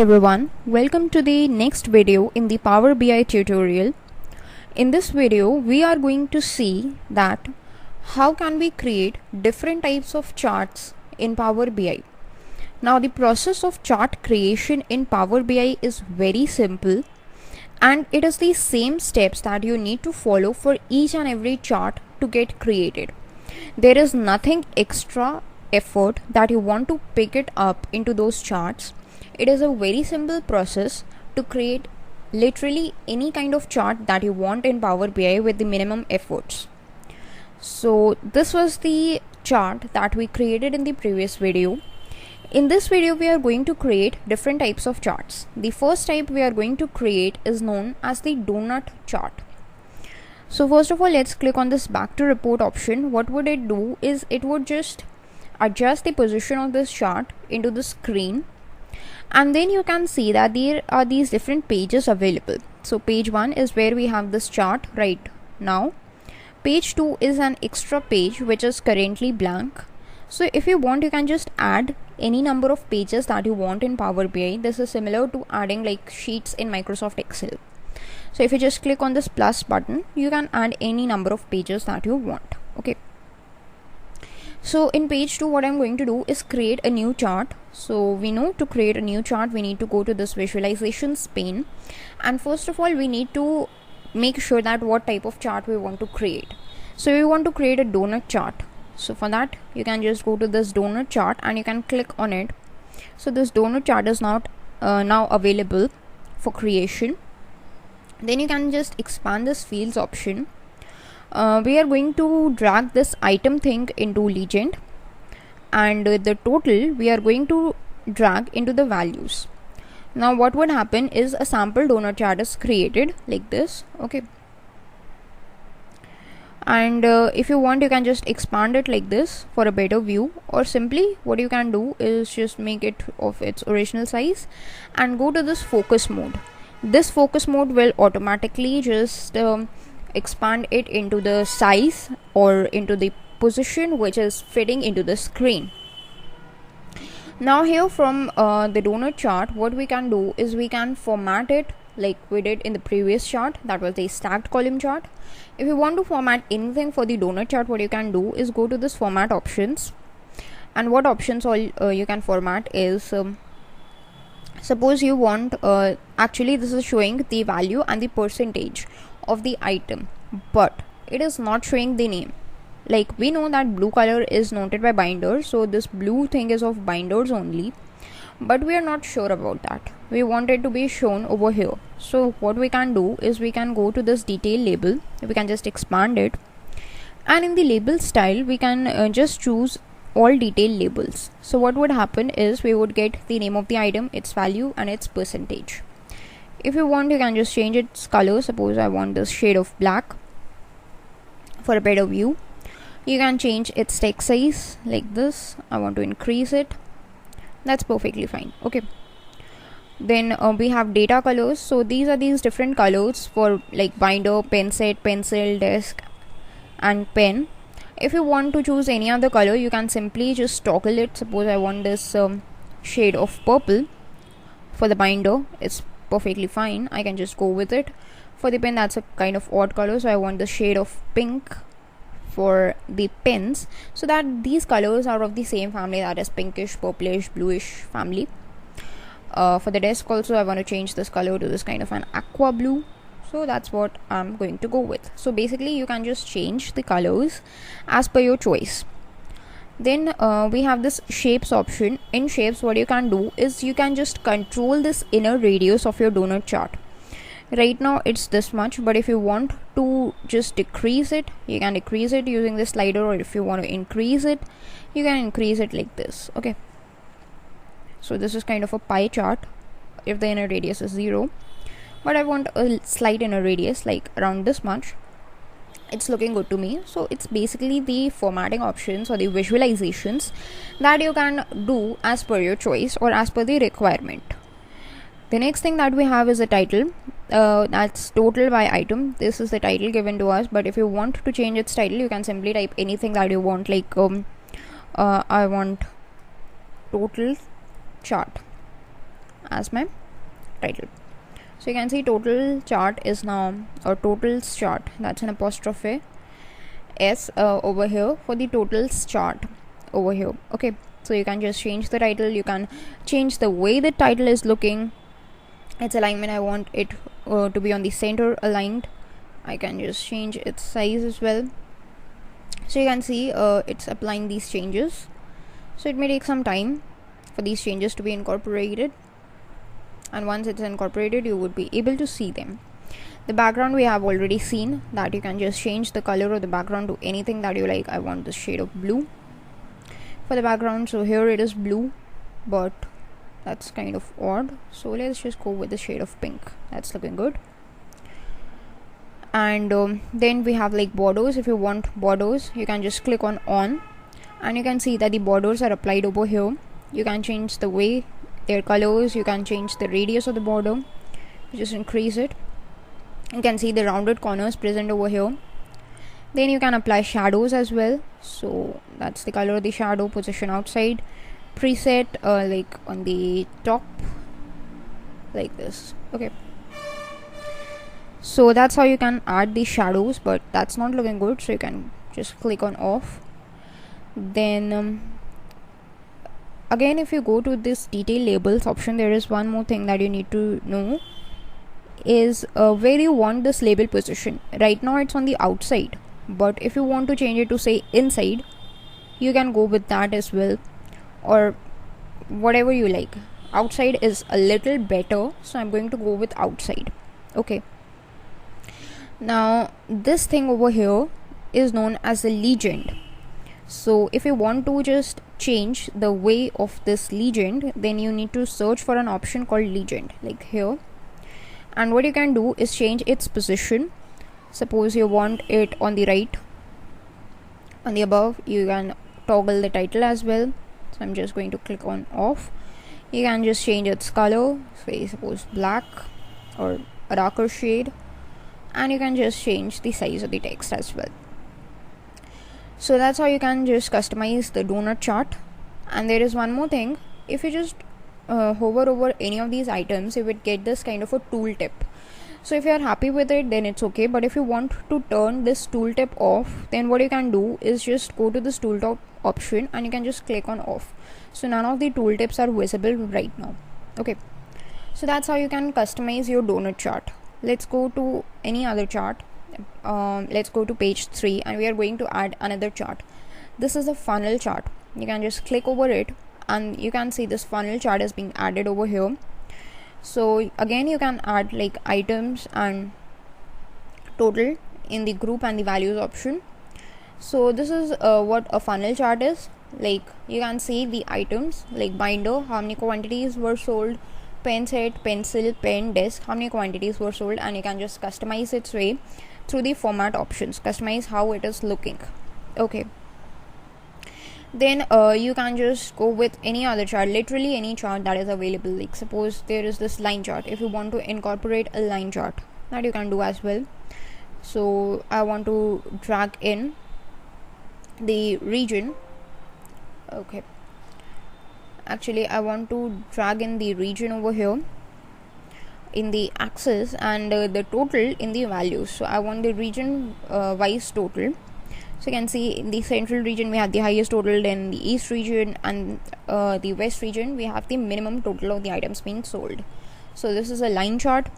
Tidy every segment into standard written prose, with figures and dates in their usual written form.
everyone, welcome to the next video in the Power BI tutorial. In this video we are going to see that how can we create different types of charts in Power BI. Now the process of chart creation in Power BI is very simple, and it is the same steps that you need to follow for each and every chart to get created. There is nothing extra effort that you want to pick it up into those charts. It is a very simple process to create literally any kind of chart that you want in Power BI with the minimum efforts. So this was the chart that we created in the previous video. In this video we are going to create different types of charts. The first type we are going to create is known as the donut chart. So first of all, let's click on this back to report option. What would it do is it would just adjust the position of this chart into the screen, and then you can see that there are these different pages available. So page 1 is where we have this chart right now. Page 2 is an extra page which is currently blank. So if you want, you can just add any number of pages that you want in Power BI. This is similar to adding like sheets in Microsoft Excel. So if you just click on this plus button, you can add any number of pages that you want. Okay. So in page 2, what I'm going to do is create a new chart. So we know to create a new chart, we need to go to this visualizations pane. And first of all, we need to make sure that what type of chart we want to create. So we want to create a donut chart. So for that, you can just go to this donut chart and you can click on it. So this donut chart is not now available for creation. Then you can just expand this fields option. We are going to drag this item thing into legend, and the total we are going to drag into the values. Now what would happen is a sample donut chart is created like this. Okay. And if you want, you can just expand it like this for a better view, or simply what you can do is just make it of its original size and go to this focus mode. This focus mode will automatically just expand it into the size or into the position which is fitting into the screen. Now here from the donut chart, what we can do is we can format it like we did in the previous chart, that was the stacked column chart. If you want to format anything for the donut chart, what you can do is go to this format options, and what options all you can format is suppose you want actually this is showing the value and the percentage of the item, but it is not showing the name. Like we know that blue color is noted by binder, so this blue thing is of binders only, but we are not sure about that. We want it to be shown over here. So what we can do is we can go to this detail label, we can just expand it, and in the label style we can just choose all detail labels. So what would happen is we would get the name of the item, its value and its percentage. If you want, you can just change its color. Suppose I want this shade of black for a better view. You can change its text size like this. I want to increase it. That's perfectly fine. Okay. Then we have data colors. So these are these different colors for like binder, pen set, pencil, desk and pen. If you want to choose any other color, you can simply just toggle it. Suppose I want this shade of purple for the binder. It's perfectly fine. I can just go with it. For the pen, that's a kind of odd color, so I want the shade of pink for the pens, so that these colors are of the same family, that is pinkish, purplish, bluish family. For the desk also, I want to change this color to this kind of an aqua blue, so that's what I'm going to go with. So basically you can just change the colors as per your choice. Then we have this shapes option. In shapes, what you can do is you can just control this inner radius of your donut chart. Right now it's this much, but if you want to just decrease it, you can decrease it using this slider, or if you want to increase it, you can increase it like this. Okay. So this is kind of a pie chart if the inner radius is 0, but I want a slight inner radius like around this much. It's looking good to me. So it's basically the formatting options or the visualizations that you can do as per your choice or as per the requirement. The next thing that we have is a title. That's total by item. This is the title given to us, but if you want to change its title, you can simply type anything that you want, like I want total chart. as my title. So you can see total chart is now, or totals chart, that's an apostrophe s over here for the totals chart over here. Okay, so you can just change the title, you can change the way the title is looking, its alignment. I want it to be on the center aligned. I can just change its size as well. So you can see it's applying these changes, so it may take some time for these changes to be incorporated, and once it's incorporated you would be able to see them. The background we have already seen that you can just change the color of the background to anything that you like. I want this shade of blue for the background, so here it is blue, but that's kind of odd, so let's just go with the shade of pink. That's looking good. And then we have like borders. If you want borders, you can just click on and you can see that the borders are applied over here. You can change the way their colors, you can change the radius of the border, just increase it. You can see the rounded corners present over here. Then you can apply shadows as well, so that's the color of the shadow, position outside, preset like on the top like this. Okay, so that's how you can add the shadows, but that's not looking good, so you can just click on off. Then again, if you go to this detail labels option, there is one more thing that you need to know is where you want this label position. Right now it's on the outside, but if you want to change it to say inside, you can go with that as well, or whatever you like. Outside is a little better, so I'm going to go with outside. Okay, now this thing over here is known as a legend. So if you want to just change the way of this legend, then you need to search for an option called legend, like here. And what you can do is change its position. Suppose you want it on the right, on the above, you can toggle the title as well. So I'm just going to click on off. You can just change its color, say suppose black or a darker shade, and you can just change the size of the text as well. So that's how you can just customize the donut chart. And there is one more thing. If you just hover over any of these items, you would get this kind of a tooltip. So if you are happy with it, then it's okay, but if you want to turn this tooltip off, then what you can do is just go to this tooltip option and you can just click on off. So none of the tooltips are visible right now. Okay, so that's how you can customize your donut chart. Let's go to any other chart. Let's go to page 3 and we are going to add another chart. This is a funnel chart. You can just click over it and you can see this funnel chart is being added over here. So again, you can add like items and total in the group and the values option. So this is what a funnel chart is. Like you can see the items like binder, how many quantities were sold, pen set, pencil, pen, desk, how many quantities were sold, and you can just customize its way through the format options, customize how it is looking. Okay, then you can just go with any other chart, literally any chart that is available. Like suppose there is this line chart. If you want to incorporate a line chart, that you can do as well. So I want to drag in the region. Okay, actually I want to drag in the region over here in the axis and the total in the values. So I want the region wise total. So you can see in the central region we have the highest total, then the east region and the west region we have the minimum total of the items being sold. So this is a line chart.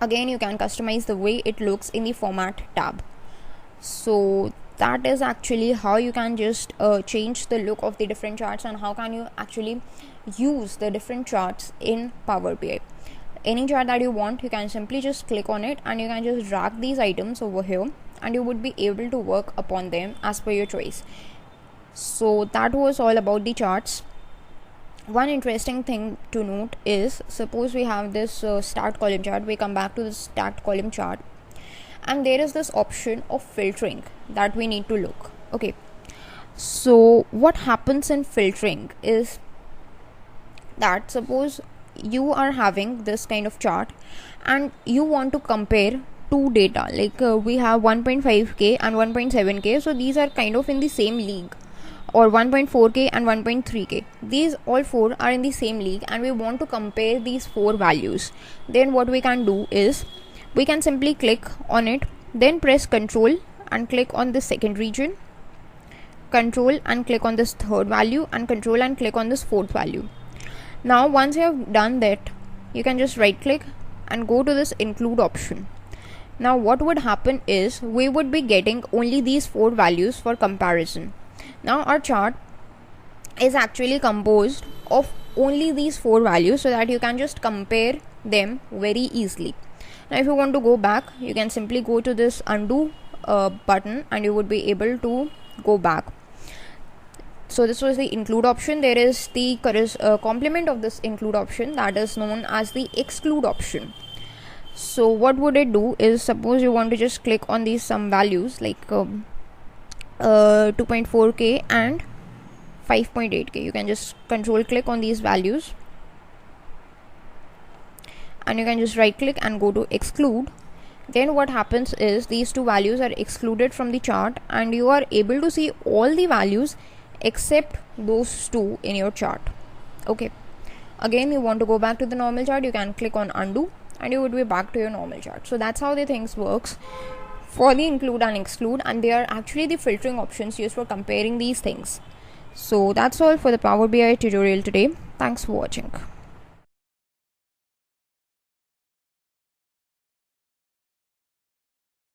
Again, you can customize the way it looks in the format tab. So that is actually how you can just change the look of the different charts and how can you actually use the different charts in Power BI. Any chart that you want, you can simply just click on it and you can just drag these items over here and you would be able to work upon them as per your choice. So that was all about the charts. One interesting thing to note is, suppose we have this stacked column chart. We come back to the stacked column chart and there is this option of filtering that we need to look. Okay, so what happens in filtering is that suppose you are having this kind of chart and you want to compare two data, like we have 1.5k and 1.7k, so these are kind of in the same league, or 1.4k and 1.3k. These all four are in the same league and we want to compare these four values. Then what we can do is we can simply click on it, then press Control and click on the second region, Control and click on this third value, and Control and click on this fourth value. Now once you have done that, you can just right click and go to this include option. Now what would happen is we would be getting only these four values for comparison. Now our chart is actually composed of only these four values so that you can just compare them very easily. Now if you want to go back, you can simply go to this undo button and you would be able to go back. So this was the include option. There is the complement of this include option, that is known as the exclude option. So what would it do is, suppose you want to just click on these some values like 2.4k and 5.8k. You can just control click on these values and you can just right click and go to exclude. Then what happens is these two values are excluded from the chart and you are able to see all the values except those two in your chart. Okay, again you want to go back to the normal chart, you can click on undo and you would be back to your normal chart. So that's how the things works for the include and exclude, and they are actually the filtering options used for comparing these things. So that's all for the Power BI tutorial today. Thanks for watching.